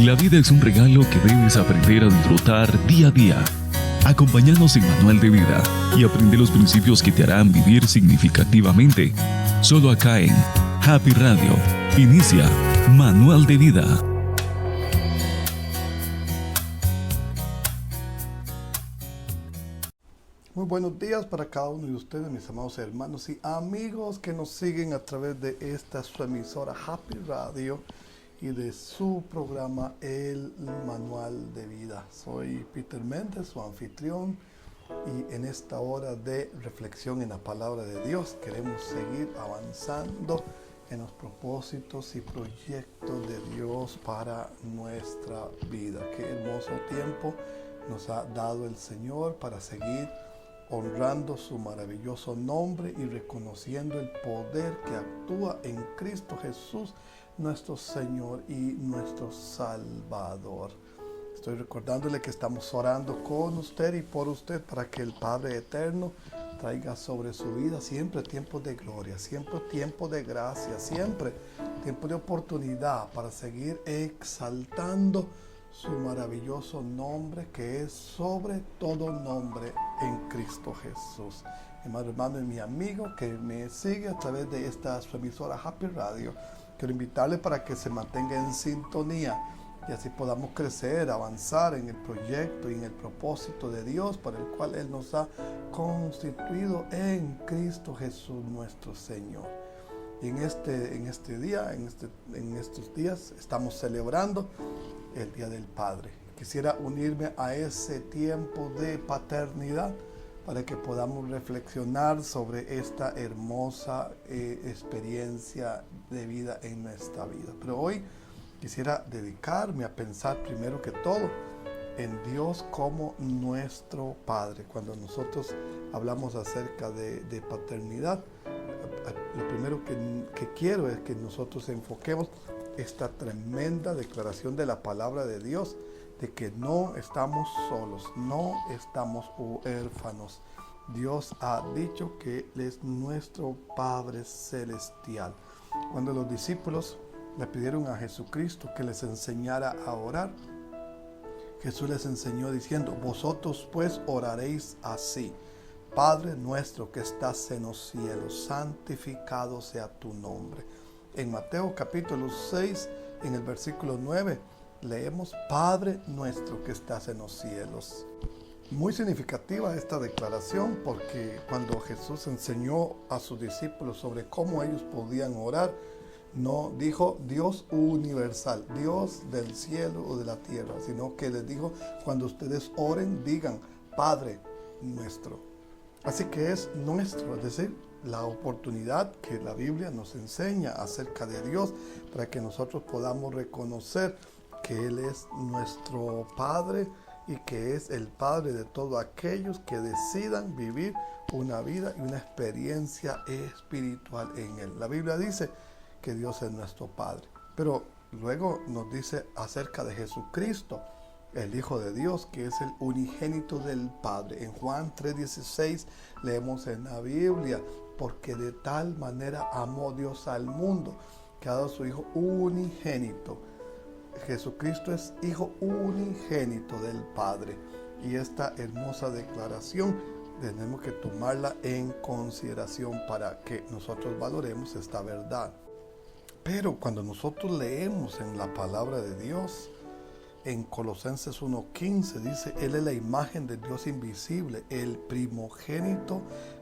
La vida es un regalo que debes aprender a disfrutar día a día. Acompáñanos en Manual de Vida y aprende los principios que te harán vivir significativamente. Solo acá en Happy Radio. Inicia Manual de Vida. Muy buenos días para cada uno de ustedes, mis amados hermanos y amigos que nos siguen a través de esta su emisora Happy Radio y de su programa El Manual de Vida. Soy Peter Méndez, su anfitrión, y en esta hora de reflexión en la palabra de Dios queremos seguir avanzando en los propósitos y proyectos de Dios para nuestra vida. Qué hermoso tiempo nos ha dado el Señor para seguir honrando su maravilloso nombre y reconociendo el poder que actúa en Cristo Jesús, nuestro Señor y nuestro Salvador. Estoy recordándole que estamos orando con usted y por usted para que el Padre Eterno traiga sobre su vida siempre tiempo de gloria, siempre tiempo de gracia, siempre tiempo de oportunidad para seguir exaltando su maravilloso nombre que es sobre todo nombre en Cristo Jesús. Mi hermano y mi amigo que me sigue a través de esta su emisora Happy Radio, quiero invitarle para que se mantenga en sintonía y así podamos crecer, avanzar en el proyecto y en el propósito de Dios para el cual Él nos ha constituido en Cristo Jesús nuestro Señor. Y en estos días estamos celebrando el Día del Padre. Quisiera unirme a ese tiempo de paternidad para que podamos reflexionar sobre esta hermosa experiencia de vida en nuestra vida. Pero hoy quisiera dedicarme a pensar primero que todo en Dios como nuestro Padre. Cuando nosotros hablamos acerca de paternidad, lo primero que quiero es que nosotros enfoquemos esta tremenda declaración de la palabra de Dios, de que no estamos solos, no estamos huérfanos. Dios ha dicho que Él es nuestro Padre Celestial. Cuando los discípulos le pidieron a Jesucristo que les enseñara a orar, Jesús les enseñó diciendo: vosotros pues oraréis así: Padre nuestro que estás en los cielos, santificado sea tu nombre. En Mateo capítulo 6, en el versículo 9, leemos: Padre nuestro que estás en los cielos. Muy significativa esta declaración, porque cuando Jesús enseñó a sus discípulos sobre cómo ellos podían orar, no dijo Dios universal, Dios del cielo o de la tierra, sino que les dijo: cuando ustedes oren, digan Padre nuestro. Así que es nuestro, es decir, la oportunidad que la Biblia nos enseña acerca de Dios para que nosotros podamos reconocer que Él es nuestro Padre y que es el Padre de todos aquellos que decidan vivir una vida y una experiencia espiritual en Él. La Biblia dice que Dios es nuestro Padre, pero luego nos dice acerca de Jesucristo, el Hijo de Dios, que es el unigénito del Padre. En Juan 3:16 leemos en la Biblia: porque de tal manera amó Dios al mundo, que ha dado a su Hijo unigénito. Jesucristo es Hijo unigénito del Padre. Y esta hermosa declaración tenemos que tomarla en consideración para que nosotros valoremos esta verdad. Pero cuando nosotros leemos en la palabra de Dios, en Colosenses 1:15 dice: Él es la imagen del Dios invisible, el primogénito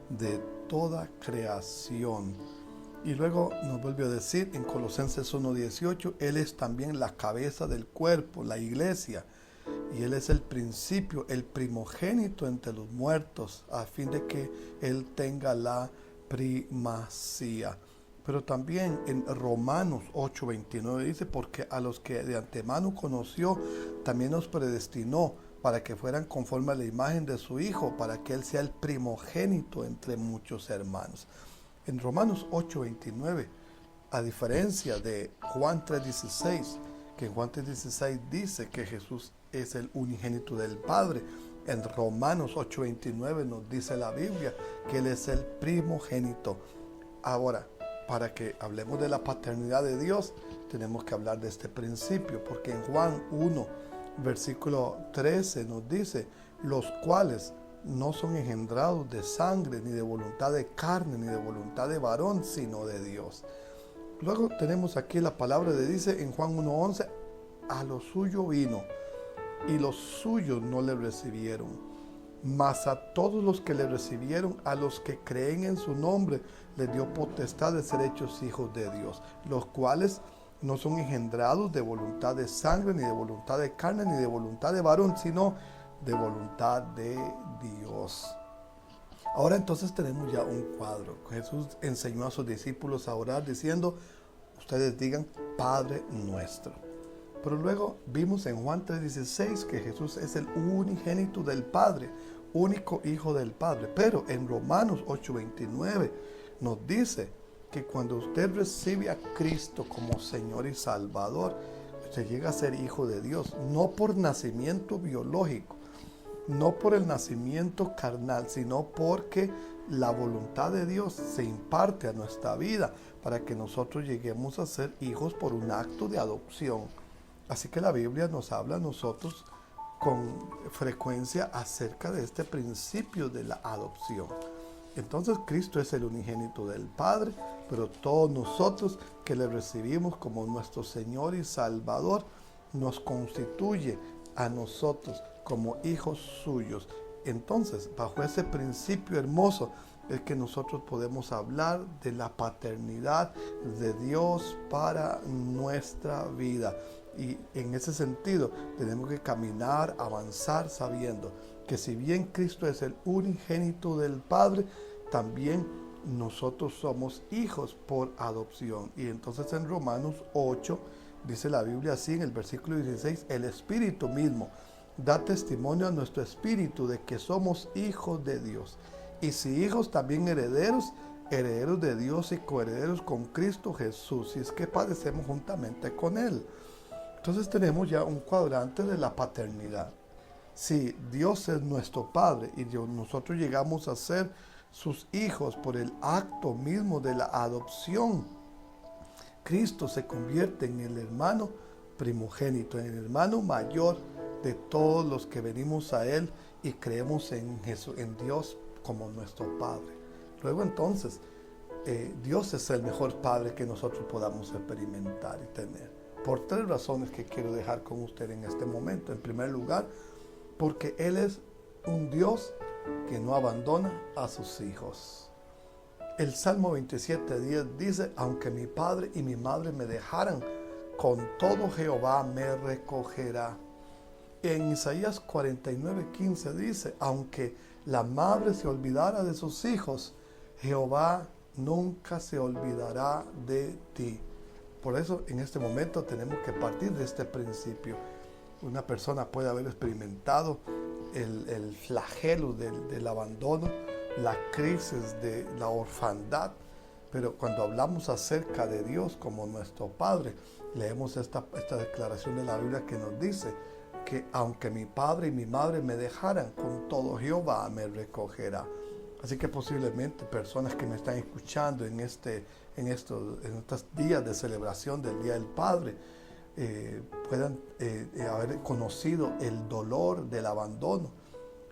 de toda creación. Y luego nos vuelve a decir en Colosenses 1:18: Él es también la cabeza del cuerpo, la iglesia, y Él es el principio, el primogénito entre los muertos, a fin de que Él tenga la primacía. Pero también en Romanos 8:29 dice: porque a los que de antemano conoció, también los predestinó para que fueran conforme a la imagen de su Hijo, para que Él sea el primogénito entre muchos hermanos. En Romanos 8:29, a diferencia de Juan 3:16, que en Juan 3:16 dice que Jesús es el unigénito del Padre, en Romanos 8:29 nos dice la Biblia que Él es el primogénito. Ahora, para que hablemos de la paternidad de Dios, tenemos que hablar de este principio, porque en Juan 1, versículo 13 nos dice, los cuales no son engendrados de sangre, ni de voluntad de carne, ni de voluntad de varón, sino de Dios. Luego tenemos aquí la palabra de dice en Juan 1:11, a lo suyo vino, y los suyos no le recibieron. Mas a todos los que le recibieron, a los que creen en su nombre, les dio potestad de ser hechos hijos de Dios, los cuales no son engendrados de voluntad de sangre, ni de voluntad de carne, ni de voluntad de varón, sino de voluntad de Dios. Ahora entonces tenemos ya un cuadro. Jesús enseñó a sus discípulos a orar diciendo, ustedes digan Padre nuestro. Pero luego vimos en Juan 3:16 que Jesús es el unigénito del Padre, único hijo del Padre. Pero en Romanos 8:29 nos dice que cuando usted recibe a Cristo como Señor y Salvador, usted llega a ser hijo de Dios, no por nacimiento biológico, no por el nacimiento carnal, sino porque la voluntad de Dios se imparte a nuestra vida para que nosotros lleguemos a ser hijos por un acto de adopción. Así que la Biblia nos habla a nosotros con frecuencia acerca de este principio de la adopción. Entonces Cristo es el unigénito del Padre, pero todos nosotros que le recibimos como nuestro Señor y Salvador, nos constituye a nosotros como hijos suyos. Entonces, bajo ese principio hermoso, es que nosotros podemos hablar de la paternidad de Dios para nuestra vida. Y en ese sentido, tenemos que caminar, avanzar, sabiendo que si bien Cristo es el unigénito del Padre, también nosotros somos hijos por adopción. Y entonces en Romanos 8, dice la Biblia así en el versículo 16, el Espíritu mismo da testimonio a nuestro espíritu de que somos hijos de Dios. Y si hijos, también herederos, herederos de Dios y coherederos con Cristo Jesús, si es que padecemos juntamente con Él. Entonces tenemos ya un cuadrante de la paternidad. Si Dios es nuestro Padre y nosotros llegamos a ser sus hijos por el acto mismo de la adopción, Cristo se convierte en el hermano primogénito, en el hermano mayor de todos los que venimos a Él y creemos en Jesús, en Dios como nuestro Padre. Luego entonces, Dios es el mejor Padre que nosotros podamos experimentar y tener. Por tres razones que quiero dejar con usted en este momento. En primer lugar, porque Él es un Dios que no abandona a sus hijos. El Salmo 27:10 dice, aunque mi padre y mi madre me dejaran, con todo Jehová me recogerá. En Isaías 49:15 dice, aunque la madre se olvidara de sus hijos, Jehová nunca se olvidará de ti. Por eso en este momento tenemos que partir de este principio. Una persona puede haber experimentado el flagelo del abandono, la crisis de la orfandad, pero cuando hablamos acerca de Dios como nuestro Padre, leemos esta declaración de la Biblia que nos dice que aunque mi padre y mi madre me dejaran, con todo Jehová me recogerá. Así que posiblemente personas que me están escuchando en estos días de celebración del Día del Padre puedan haber conocido el dolor del abandono,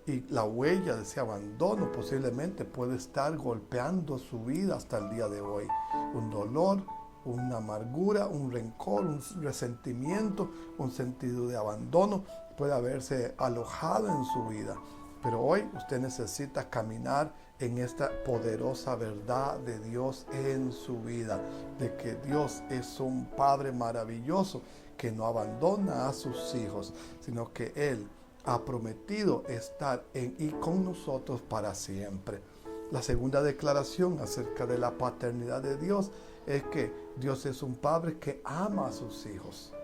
y la huella de ese abandono posiblemente puede estar golpeando su vida hasta el día de hoy. Un dolor, una amargura, un rencor, un resentimiento, un sentido de abandono puede haberse alojado en su vida. Pero hoy usted necesita caminar en esta poderosa verdad de Dios en su vida, de que Dios es un Padre maravilloso que no abandona a sus hijos, sino que Él ha prometido estar en y con nosotros para siempre. La segunda declaración acerca de la paternidad de Dios es que Dios es un Padre que ama a sus hijos.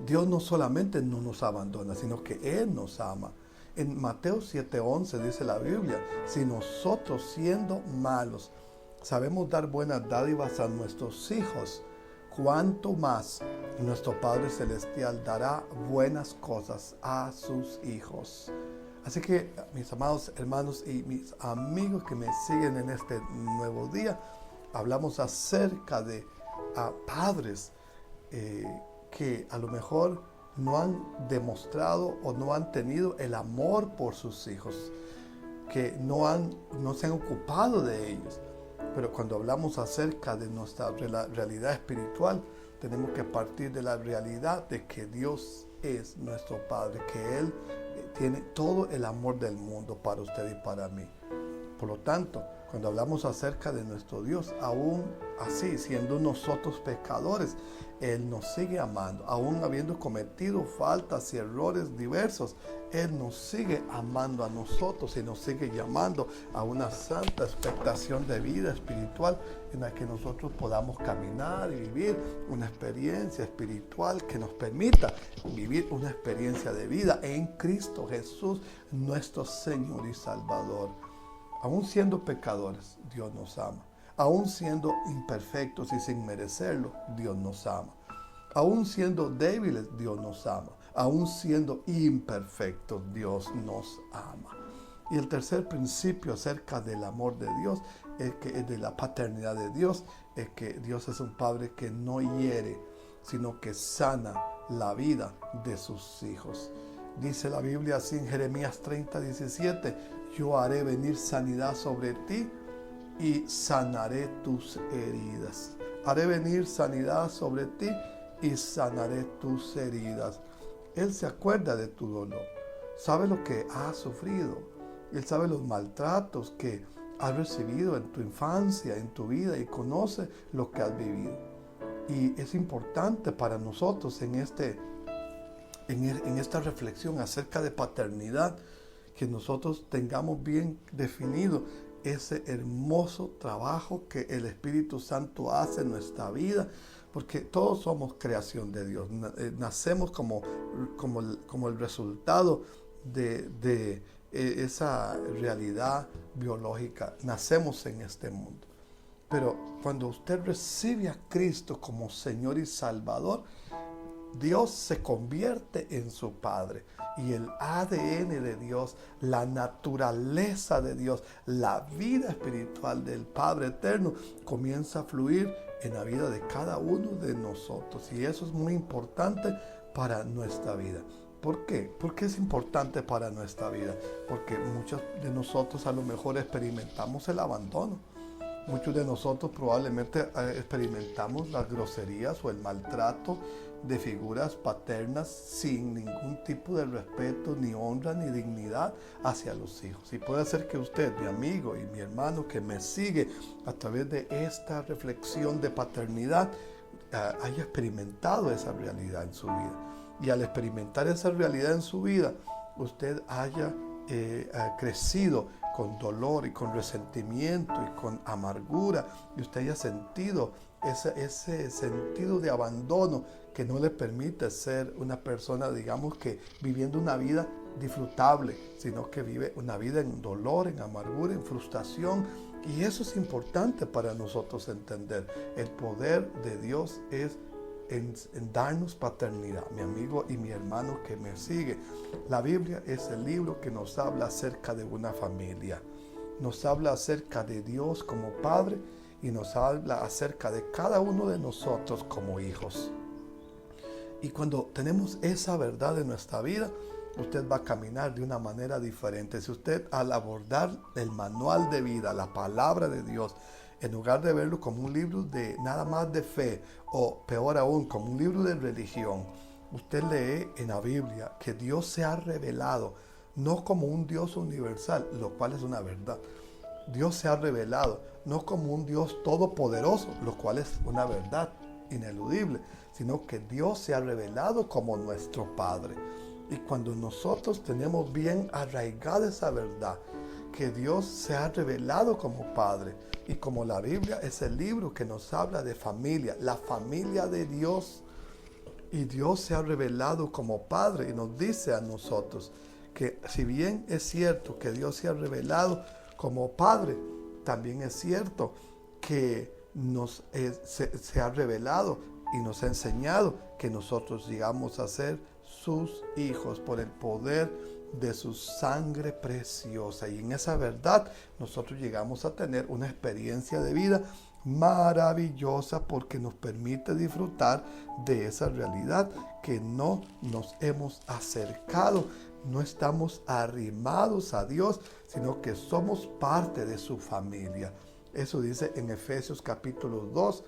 Dios no solamente no nos abandona, sino que Él nos ama. En Mateo 7:11 dice la Biblia, si nosotros siendo malos sabemos dar buenas dádivas a nuestros hijos, cuánto más nuestro Padre Celestial dará buenas cosas a sus hijos. Así que mis amados hermanos y mis amigos que me siguen en este nuevo día, hablamos acerca de padres que a lo mejor no han demostrado o no han tenido el amor por sus hijos, que no se han ocupado de ellos. Pero cuando hablamos acerca de nuestra realidad espiritual, tenemos que partir de la realidad de que Dios es nuestro Padre, que Él tiene todo el amor del mundo para usted y para mí. Por lo tanto, cuando hablamos acerca de nuestro Dios, aún así, siendo nosotros pecadores, Él nos sigue amando. Aún habiendo cometido faltas y errores diversos, Él nos sigue amando a nosotros y nos sigue llamando a una santa expectación de vida espiritual en la que nosotros podamos caminar y vivir una experiencia espiritual que nos permita vivir una experiencia de vida en Cristo Jesús, nuestro Señor y Salvador. Aún siendo pecadores, Dios nos ama. Aún siendo imperfectos y sin merecerlo, Dios nos ama. Aún siendo débiles, Dios nos ama. Aún siendo imperfectos, Dios nos ama. Y el tercer principio acerca del amor de Dios, de la paternidad de Dios, es que Dios es un Padre que no hiere, sino que sana la vida de sus hijos. Dice la Biblia así en Jeremías 30:17, yo haré venir sanidad sobre ti y sanaré tus heridas. Haré venir sanidad sobre ti y sanaré tus heridas. Él se acuerda de tu dolor, sabe lo que has sufrido, Él sabe los maltratos que has recibido en tu infancia, en tu vida, y conoce lo que has vivido. Y es importante para nosotros en esta reflexión acerca de paternidad, que nosotros tengamos bien definido ese hermoso trabajo que el Espíritu Santo hace en nuestra vida, porque todos somos creación de Dios. Nacemos como el resultado de esa realidad biológica. Nacemos en este mundo. Pero cuando usted recibe a Cristo como Señor y Salvador, Dios se convierte en su Padre. Y el ADN de Dios, la naturaleza de Dios, la vida espiritual del Padre eterno comienza a fluir en la vida de cada uno de nosotros. Y eso es muy importante para nuestra vida. ¿Por qué? ¿Por qué es importante para nuestra vida? Porque muchos de nosotros a lo mejor experimentamos el abandono. Muchos de nosotros probablemente experimentamos las groserías o el maltrato de figuras paternas sin ningún tipo de respeto, ni honra, ni dignidad hacia los hijos. Y puede ser que usted, mi amigo y mi hermano que me sigue a través de esta reflexión de paternidad, haya experimentado esa realidad en su vida. Y al experimentar esa realidad en su vida, usted haya crecido con dolor y con resentimiento y con amargura, y usted haya sentido ese sentido de abandono que no le permite ser una persona, digamos, que viviendo una vida disfrutable, sino que vive una vida en dolor, en amargura, en frustración. Y eso es importante para nosotros entender. El poder de Dios es en darnos paternidad. Mi amigo y mi hermano que me sigue, la Biblia es el libro que nos habla acerca de una familia. Nos habla acerca de Dios como Padre y nos habla acerca de cada uno de nosotros como hijos. Y cuando tenemos esa verdad en nuestra vida, usted va a caminar de una manera diferente. Si usted, al abordar el manual de vida, la palabra de Dios, en lugar de verlo como un libro de nada más de fe, o peor aún, como un libro de religión, usted lee en la Biblia que Dios se ha revelado, no como un Dios universal, lo cual es una verdad. Dios se ha revelado, no como un Dios todopoderoso, lo cual es una verdad ineludible, sino que Dios se ha revelado como nuestro Padre. Y cuando nosotros tenemos bien arraigada esa verdad, que Dios se ha revelado como Padre, y como la Biblia es el libro que nos habla de familia, la familia de Dios, y Dios se ha revelado como Padre y nos dice a nosotros que si bien es cierto que Dios se ha revelado como Padre, también es cierto que se ha revelado y nos ha enseñado que nosotros llegamos a ser sus hijos por el poder de su sangre preciosa. Y en esa verdad nosotros llegamos a tener una experiencia de vida maravillosa porque nos permite disfrutar de esa realidad que no nos hemos acercado. No estamos arrimados a Dios, sino que somos parte de su familia. Eso dice en Efesios capítulo 2,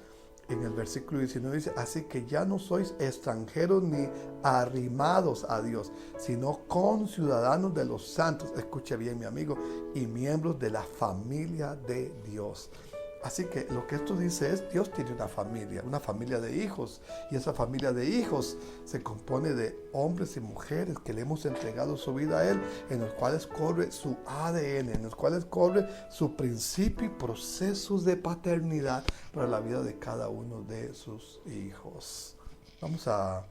en el versículo 19 dice: así que ya no sois extranjeros ni arrimados a Dios, sino conciudadanos de los santos, escuche bien mi amigo, y miembros de la familia de Dios. Así que lo que esto dice es: Dios tiene una familia de hijos, y esa familia de hijos se compone de hombres y mujeres que le hemos entregado su vida a Él, en los cuales corre su ADN, en los cuales corre su principio y procesos de paternidad para la vida de cada uno de sus hijos. Vamos a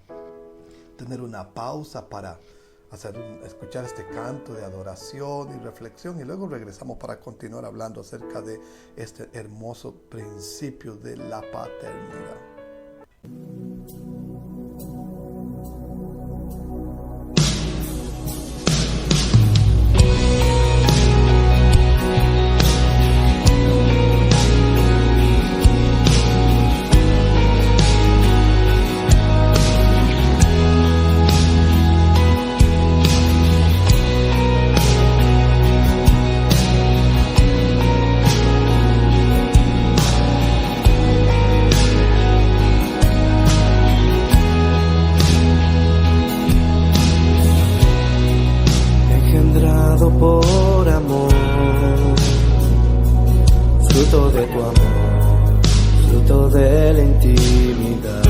tener una pausa para escuchar este canto de adoración y reflexión, y luego regresamos para continuar hablando acerca de este hermoso principio de la paternidad. Por amor, fruto de tu amor, fruto de la intimidad.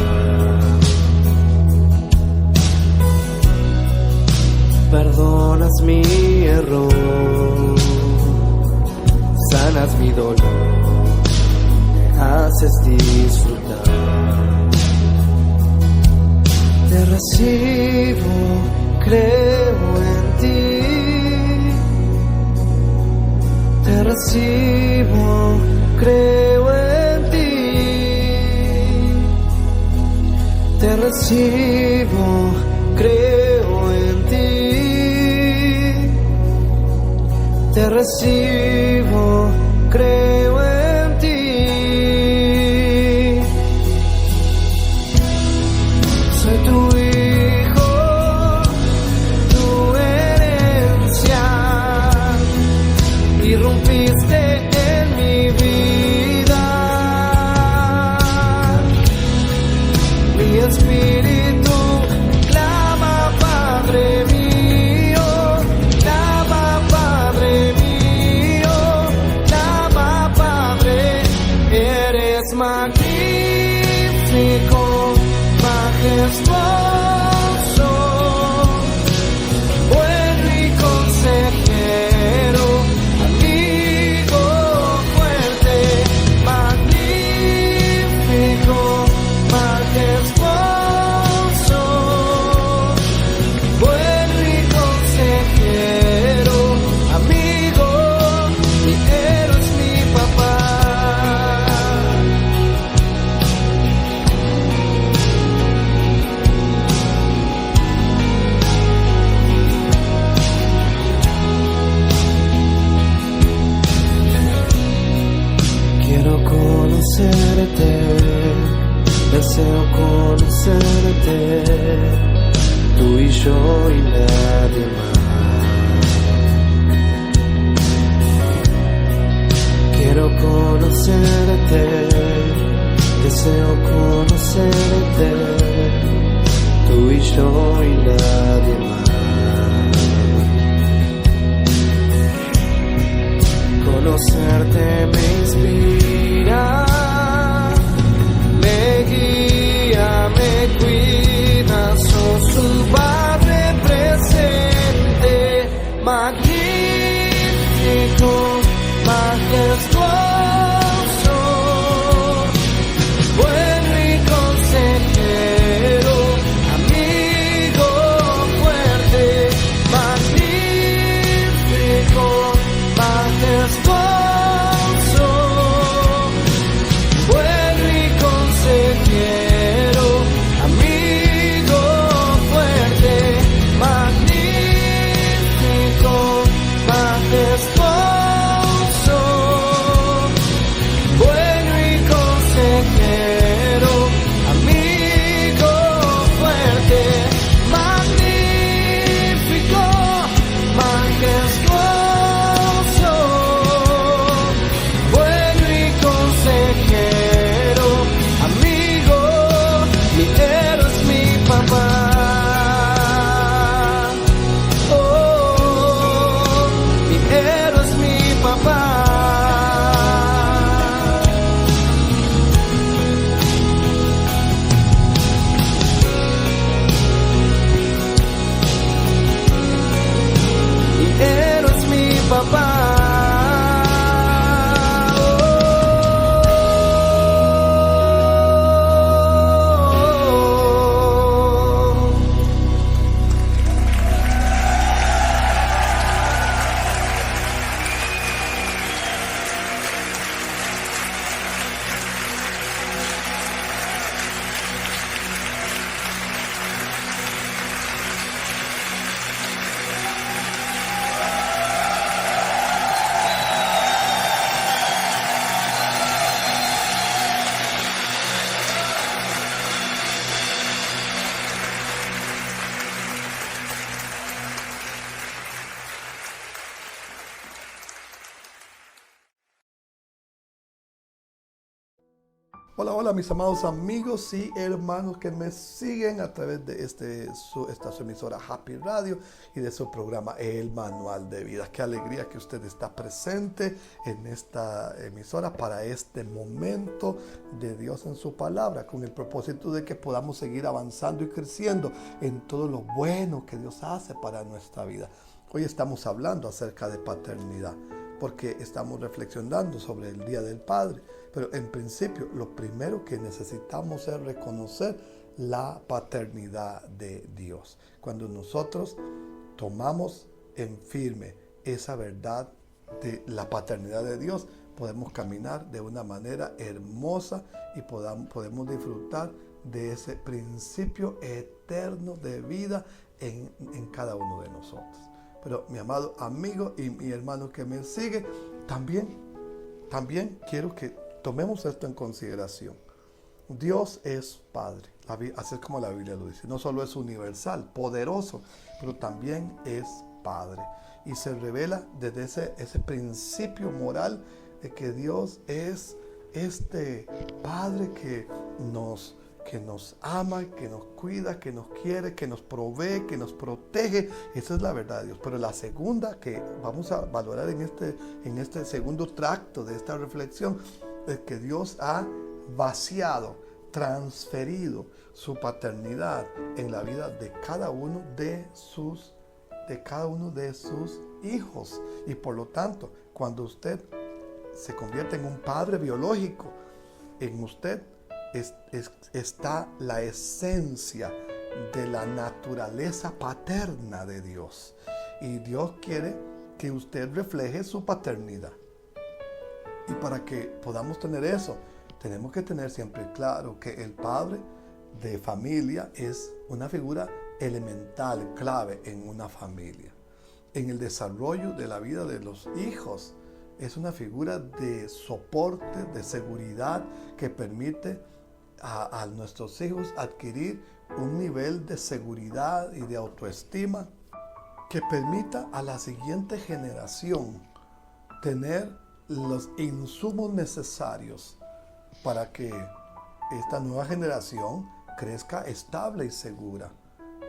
Perdonas mi error, sanas mi dolor, me haces disfrutar. Te recibo, creo en ti. Te recibo, creo en ti. Te recibo, creo en ti. Te recibo, creo en ti. Soy tu hijo, tu herencia. Irrumpiste en mi vida, mi espíritu clama, Padre mío, clama, Padre mío, clama, Padre. Eres magnífico, majestuoso, bueno y consejero. Deseo conocerte, tú y yo y nadie más. Quiero conocerte, deseo conocerte, tú y yo y nadie más. Conocerte me inspira, me guía, me cuida, sos su Padre presente, magnífico, majestuoso, bueno y consejero, amigo fuerte, magnífico, majestuoso, Hola mis amados amigos y hermanos que me siguen a través de esta su emisora Happy Radio y de su programa El Manual de Vida. Qué alegría que usted está presente en esta emisora para este momento de Dios en su palabra, con el propósito de que podamos seguir avanzando y creciendo en todo lo bueno que Dios hace para nuestra vida. Hoy estamos hablando acerca de paternidad, porque estamos reflexionando sobre el Día del Padre. Pero en principio, lo primero que necesitamos es reconocer la paternidad de Dios. Cuando nosotros tomamos en firme esa verdad de la paternidad de Dios, podemos caminar de una manera hermosa y podemos disfrutar de ese principio eterno de vida en cada uno de nosotros. Pero mi amado amigo y mi hermano que me sigue, también quiero que tomemos esto en consideración. Dios es Padre, así es como la Biblia lo dice. No solo es universal, poderoso, pero también es Padre. Y se revela desde ese principio moral de que Dios es este Padre que nos ama, que nos cuida, que nos quiere, que nos provee, que nos protege. Esa es la verdad de Dios. Pero la segunda que vamos a valorar en este segundo tracto de esta reflexión es que Dios ha vaciado, transferido su paternidad en la vida de cada uno de sus hijos. Y por lo tanto, cuando usted se convierte en un padre biológico, en usted está la esencia de la naturaleza paterna de Dios. Y Dios quiere que usted refleje su paternidad. Y para que podamos tener eso, tenemos que tener siempre claro que el padre de familia es una figura elemental, clave en una familia. En el desarrollo de la vida de los hijos, es una figura de soporte, de seguridad que permite a nuestros hijos adquirir un nivel de seguridad y de autoestima que permita a la siguiente generación tener los insumos necesarios para que esta nueva generación crezca estable y segura.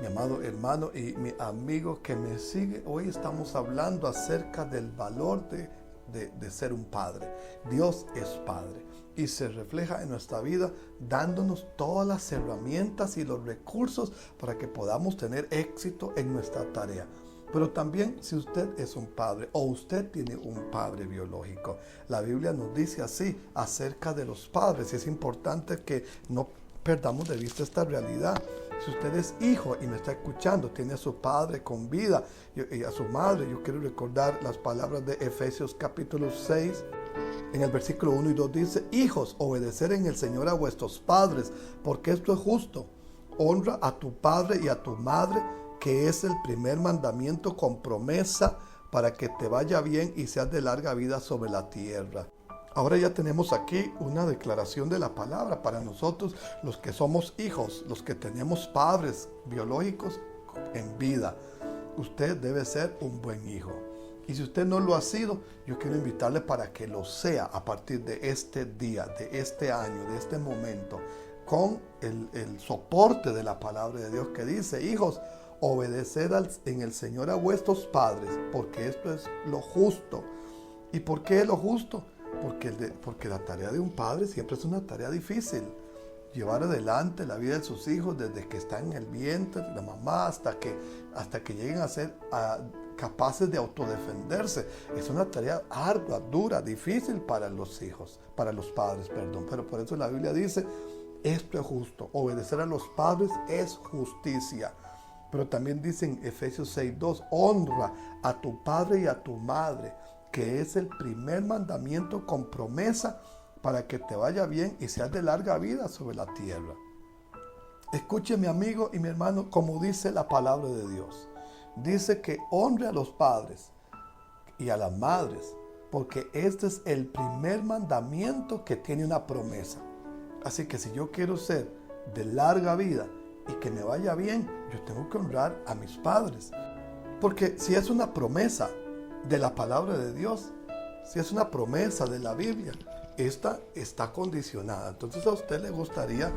Mi amado hermano y mi amigo que me sigue, hoy estamos hablando acerca del valor de ser un padre. Dios es Padre y se refleja en nuestra vida dándonos todas las herramientas y los recursos para que podamos tener éxito en nuestra tarea. Pero también si usted es un padre o usted tiene un padre biológico, la Biblia nos dice así acerca de los padres, y es importante que no perdamos de vista esta realidad. Si usted es hijo y me está escuchando, tiene a su padre con vida y a su madre, yo quiero recordar las palabras de Efesios capítulo 6, en el versículo 1 y 2 dice: hijos, obedeced en el Señor a vuestros padres, porque esto es justo. Honra a tu padre y a tu madre, que es el primer mandamiento con promesa, para que te vaya bien y seas de larga vida sobre la tierra. Ahora ya tenemos aquí una declaración de la palabra para nosotros, los que somos hijos, los que tenemos padres biológicos en vida. Usted debe ser un buen hijo. Y si usted no lo ha sido, yo quiero invitarle para que lo sea a partir de este día, de este año, de este momento, con el soporte de la palabra de Dios que dice: hijos, obedeced en el Señor a vuestros padres, porque esto es lo justo. ¿Y por qué es lo justo? Porque la tarea de un padre siempre es una tarea difícil. Llevar adelante la vida de sus hijos desde que están en el vientre de la mamá hasta que lleguen a ser capaces de autodefenderse. Es una tarea ardua, dura, difícil para los hijos, para los padres, perdón. Pero por eso la Biblia dice: esto es justo. Obedecer a los padres es justicia. Pero también dice en Efesios 6:2: honra a tu padre y a tu madre, que es el primer mandamiento con promesa, para que te vaya bien y seas de larga vida sobre la tierra. Escuche, mi amigo y mi hermano, como dice la palabra de Dios. Dice que honre a los padres y a las madres, porque este es el primer mandamiento que tiene una promesa. Así que si yo quiero ser de larga vida y que me vaya bien, yo tengo que honrar a mis padres. Porque si es una promesa de la palabra de Dios, si es una promesa de la Biblia, esta está condicionada. Entonces a usted le gustaría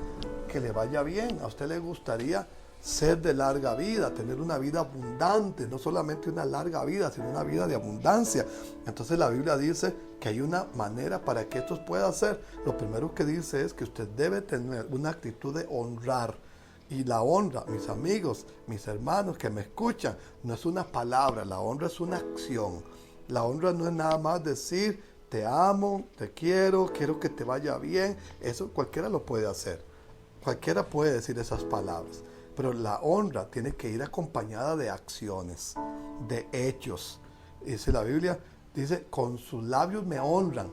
que le vaya bien, a usted le gustaría ser de larga vida, tener una vida abundante, no solamente una larga vida, sino una vida de abundancia. Entonces la Biblia dice que hay una manera para que esto pueda ser. Lo primero que dice es que usted debe tener una actitud de honrar. Y la honra, mis amigos, mis hermanos que me escuchan, no es una palabra, la honra es una acción. La honra no es nada más decir te amo, te quiero que te vaya bien. Eso cualquiera lo puede hacer. Cualquiera puede decir esas palabras. Pero la honra tiene que ir acompañada de acciones, de hechos. Dice la Biblia, dice, con sus labios me honran,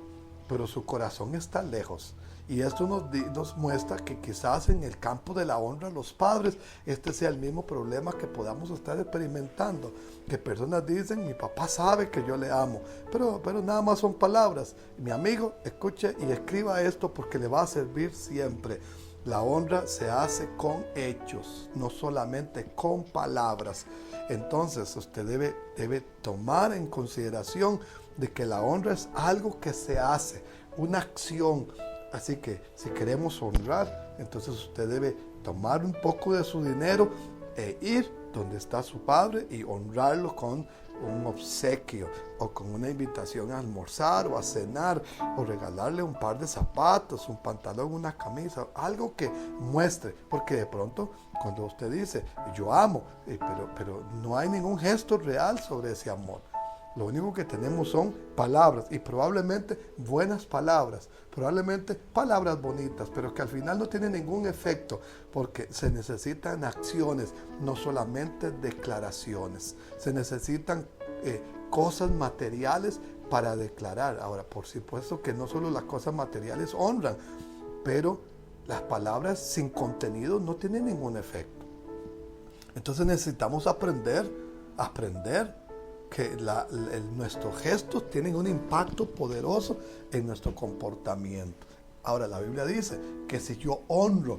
pero su corazón está lejos. Y esto nos muestra que quizás en el campo de la honra a los padres, este sea el mismo problema que podamos estar experimentando. Que personas dicen, mi papá sabe que yo le amo, pero nada más son palabras. Mi amigo, escuche y escriba esto porque le va a servir siempre. La honra se hace con hechos, no solamente con palabras. Entonces usted debe tomar en consideración de que la honra es algo que se hace, una acción. Así que si queremos honrar, entonces usted debe tomar un poco de su dinero e ir donde está su padre y honrarlo con un obsequio o con una invitación a almorzar o a cenar o regalarle un par de zapatos, un pantalón, una camisa, algo que muestre, porque de pronto cuando usted dice yo amo, pero no hay ningún gesto real sobre ese amor. Lo único que tenemos son palabras y probablemente buenas palabras, probablemente palabras bonitas, pero que al final no tienen ningún efecto porque se necesitan acciones, no solamente declaraciones. Se necesitan cosas materiales para declarar. Ahora, por supuesto que no solo las cosas materiales honran, pero las palabras sin contenido no tienen ningún efecto. Entonces necesitamos aprender que nuestros gestos tienen un impacto poderoso en nuestro comportamiento. Ahora la Biblia dice que si yo honro,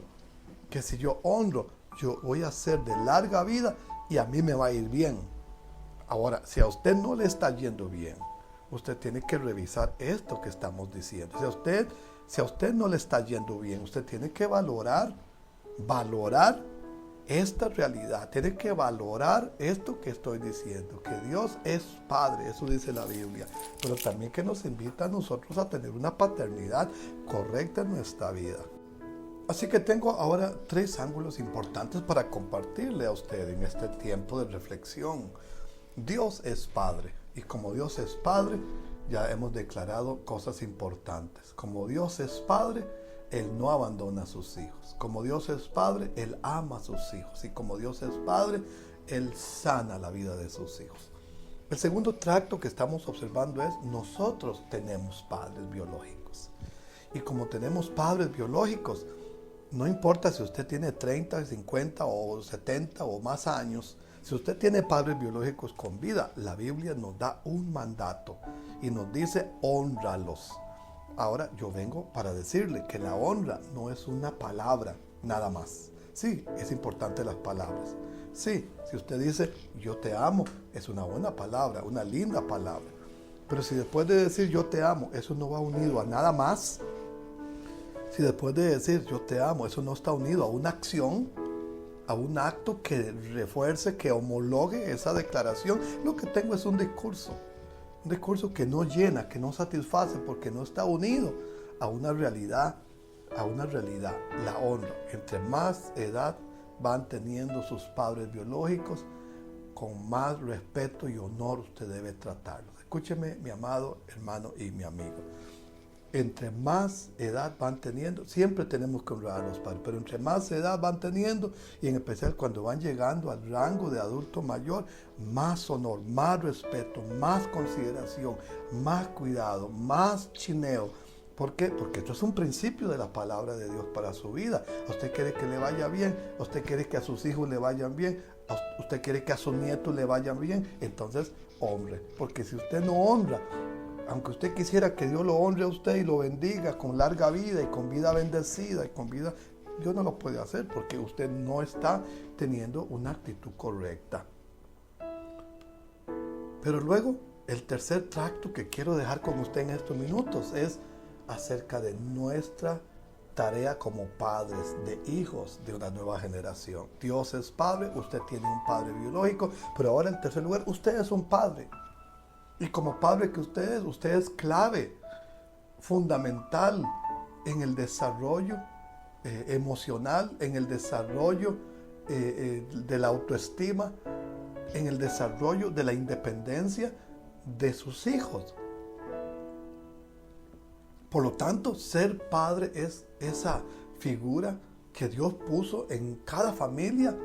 yo voy a ser de larga vida y a mí me va a ir bien. Ahora, si a usted no le está yendo bien, usted tiene que revisar esto que estamos diciendo. Si a usted no le está yendo bien, usted tiene que valorar esta realidad, tiene que valorar esto que estoy diciendo, que Dios es Padre, eso dice la Biblia, pero también que nos invita a nosotros a tener una paternidad correcta en nuestra vida. Así que tengo ahora 3 ángulos importantes para compartirle a usted en este tiempo de reflexión. Dios es Padre, y como Dios es Padre, ya hemos declarado cosas importantes. Como Dios es Padre, Él no abandona a sus hijos. Como Dios es Padre, Él ama a sus hijos. Y como Dios es Padre, Él sana la vida de sus hijos. El segundo tracto que estamos observando es: nosotros tenemos padres biológicos. Y como tenemos padres biológicos, no importa si usted tiene 30, 50 o 70 o más años, si usted tiene padres biológicos con vida, la Biblia nos da un mandato y nos dice: hónralos. Ahora yo vengo para decirle que la honra no es una palabra nada más. Sí, es importante las palabras. Sí, si usted dice yo te amo, es una buena palabra, una linda palabra. Pero si después de decir yo te amo, eso no va unido a nada más, si después de decir yo te amo, eso no está unido a una acción, a un acto que refuerce, que homologue esa declaración, lo que tengo es un discurso que no llena, que no satisface, porque no está unido a una realidad, la honra. Entre más edad van teniendo sus padres biológicos, con más respeto y honor usted debe tratarlos. Escúcheme, mi amado hermano y mi amigo. Entre más edad van teniendo, siempre tenemos que honrar a los padres, pero entre más edad van teniendo, y en especial cuando van llegando al rango de adulto mayor, más honor, más respeto, más consideración, más cuidado, más chineo. ¿Por qué? Porque esto es un principio de la palabra de Dios para su vida. ¿Usted quiere que le vaya bien? ¿Usted quiere que a sus hijos le vayan bien? ¿Usted quiere que a sus nietos le vayan bien? Entonces, honre. Porque si usted no honra, aunque usted quisiera que Dios lo honre a usted y lo bendiga con larga vida y con vida bendecida y con vida, Dios no lo puede hacer porque usted no está teniendo una actitud correcta. Pero luego, el tercer tracto que quiero dejar con usted en estos minutos es: acerca de nuestra tarea como padres de hijos de una nueva generación. Dios es padre, usted tiene un padre biológico, pero ahora en tercer lugar, usted es un padre. Y como padre que usted es clave, fundamental en el desarrollo emocional, en el desarrollo de la autoestima, en el desarrollo de la independencia de sus hijos. Por lo tanto, ser padre es esa figura que Dios puso en cada familia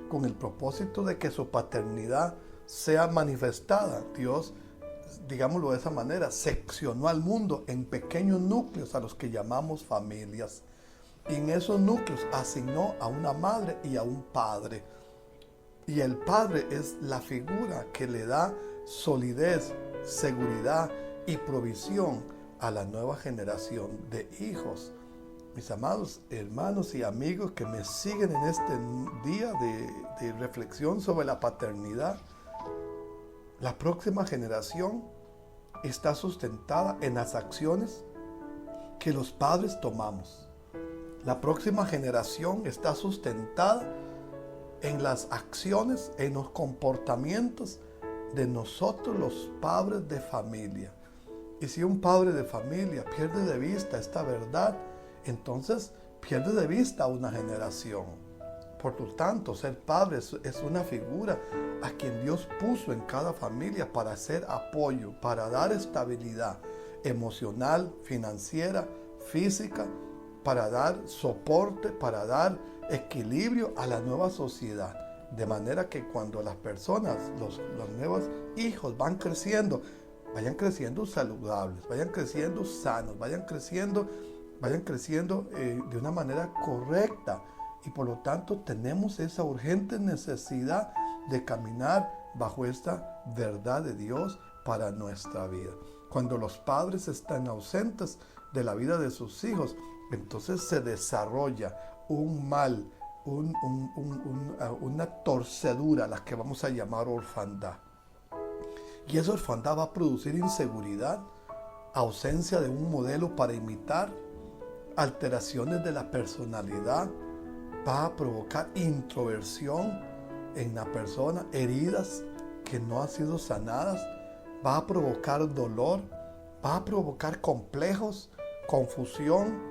con el propósito de que su paternidad sea manifestada. Dios, digámoslo de esa manera, seccionó al mundo en pequeños núcleos a los que llamamos familias. Y en esos núcleos asignó a una madre y a un padre. Y el padre es la figura que le da solidez, seguridad y provisión a la nueva generación de hijos. Mis amados hermanos y amigos que me siguen en este día de reflexión sobre la paternidad, la próxima generación está sustentada en las acciones que los padres tomamos. La próxima generación está sustentada en las acciones, en los comportamientos de nosotros los padres de familia. Y si un padre de familia pierde de vista esta verdad, entonces pierde de vista una generación. Por lo tanto, ser padre es una figura a quien Dios puso en cada familia para hacer apoyo, para dar estabilidad emocional, financiera, física, para dar soporte, para dar equilibrio a la nueva sociedad. De manera que cuando las personas, los nuevos hijos vayan creciendo saludables, vayan creciendo sanos, vayan creciendo de una manera correcta. Y por lo tanto tenemos esa urgente necesidad de caminar bajo esta verdad de Dios para nuestra vida. Cuando los padres están ausentes de la vida de sus hijos, entonces se desarrolla un mal, una torcedura, la que vamos a llamar orfandad. Y esa orfandad va a producir inseguridad, ausencia de un modelo para imitar, alteraciones de la personalidad, va a provocar introversión en la persona, heridas que no han sido sanadas, va a provocar dolor, va a provocar complejos, confusión,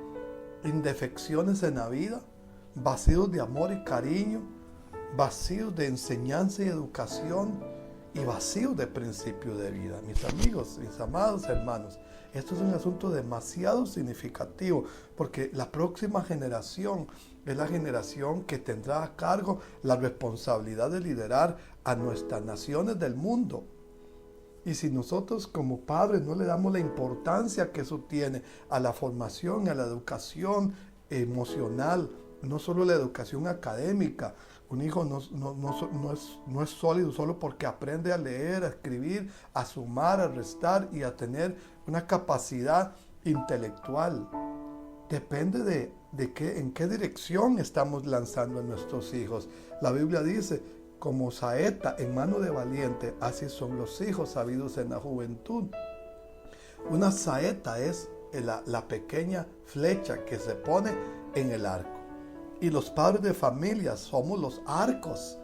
indefecciones en la vida, vacíos de amor y cariño, vacíos de enseñanza y educación y vacíos de principio de vida. Mis amigos, mis amados hermanos, esto es un asunto demasiado significativo porque la próxima generación es la generación que tendrá a cargo la responsabilidad de liderar a nuestras naciones del mundo. Y si nosotros como padres no le damos la importancia que eso tiene a la formación, a la educación emocional, no solo la educación académica, un hijo no es sólido solo porque aprende a leer, a escribir, a sumar, a restar y a tener una capacidad intelectual. Depende en qué dirección estamos lanzando a nuestros hijos. La Biblia dice, como saeta en mano de valiente, así son los hijos sabidos en la juventud. Una saeta es la pequeña flecha que se pone en el arco. Y los padres de familia somos los arcos.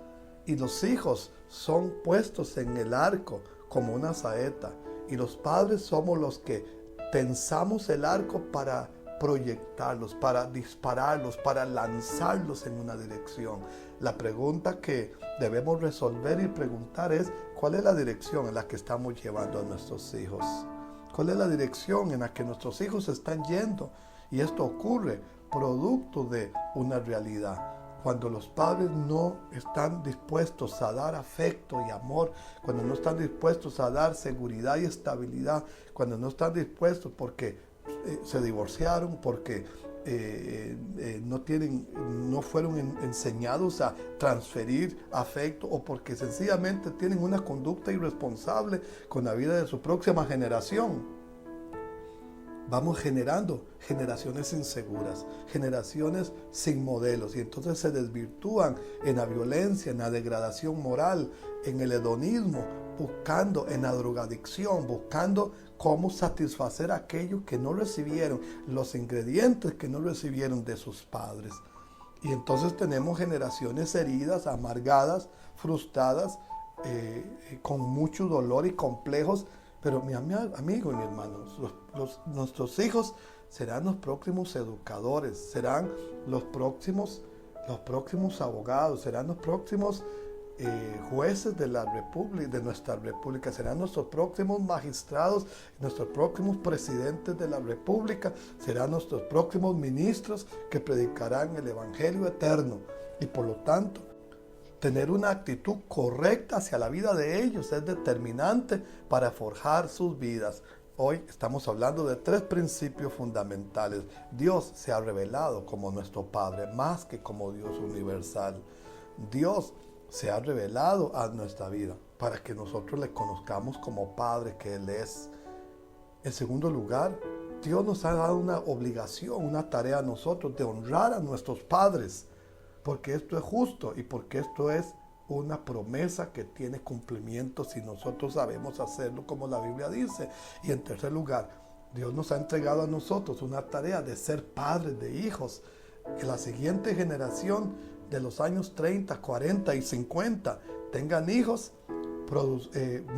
Y los hijos son puestos en el arco como una saeta. Y los padres somos los que tensamos el arco para proyectarlos, para dispararlos, para lanzarlos en una dirección. La pregunta que debemos resolver y preguntar es, ¿cuál es la dirección en la que estamos llevando a nuestros hijos? ¿Cuál es la dirección en la que nuestros hijos están yendo? Y esto ocurre producto de una realidad. Cuando los padres no están dispuestos a dar afecto y amor, cuando no están dispuestos a dar seguridad y estabilidad, cuando no están dispuestos porque se divorciaron, porque no fueron enseñados a transferir afecto o porque sencillamente tienen una conducta irresponsable con la vida de su próxima generación, vamos generando generaciones inseguras, generaciones sin modelos, y entonces se desvirtúan en la violencia, en la degradación moral, en el hedonismo, buscando en la drogadicción, buscando cómo satisfacer a aquellos que no recibieron los ingredientes que no recibieron de sus padres. Y entonces tenemos generaciones heridas, amargadas, frustradas, con mucho dolor y complejos. Pero mi amigo y mi hermano, nuestros hijos serán los próximos educadores, serán los próximos abogados, serán los próximos jueces de la República, de nuestra República, serán nuestros próximos magistrados, nuestros próximos presidentes de la República, serán nuestros próximos ministros que predicarán el Evangelio eterno. Y por lo tanto, tener una actitud correcta hacia la vida de ellos es determinante para forjar sus vidas. Hoy estamos hablando de 3 principios fundamentales. Dios se ha revelado como nuestro Padre, más que como Dios universal. Dios se ha revelado a nuestra vida para que nosotros le conozcamos como Padre que Él es. En segundo lugar, Dios nos ha dado una obligación, una tarea a nosotros de honrar a nuestros padres, porque esto es justo y porque esto es una promesa que tiene cumplimiento si nosotros sabemos hacerlo como la Biblia dice. Y en tercer lugar, Dios nos ha entregado a nosotros una tarea de ser padres de hijos, que la siguiente generación de los años 30, 40 y 50 tengan hijos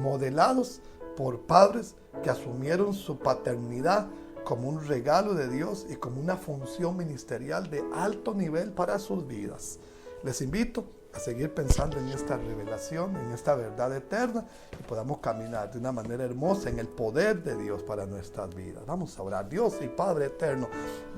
modelados por padres que asumieron su paternidad como un regalo de Dios y como una función ministerial de alto nivel para sus vidas. Les invito a seguir pensando en esta revelación, en esta verdad eterna, y podamos caminar de una manera hermosa en el poder de Dios para nuestras vidas. Vamos a orar. Dios y Padre eterno,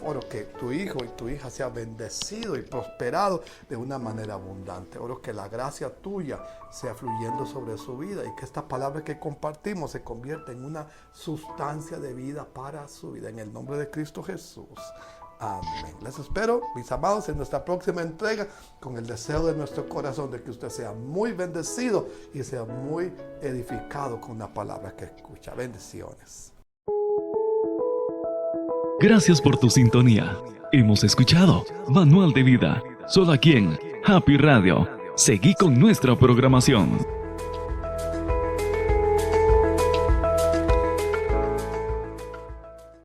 oro que tu hijo y tu hija sea bendecido y prosperado de una manera abundante. Oro que la gracia tuya sea fluyendo sobre su vida y que esta palabra que compartimos se convierta en una sustancia de vida para su vida. En el nombre de Cristo Jesús. Amén. Les espero, mis amados, en nuestra próxima entrega, con el deseo de nuestro corazón de que usted sea muy bendecido y sea muy edificado con la palabra que escucha. Bendiciones. Gracias por tu sintonía. Hemos escuchado Manual de Vida, solo aquí en Happy Radio. Seguí con nuestra programación.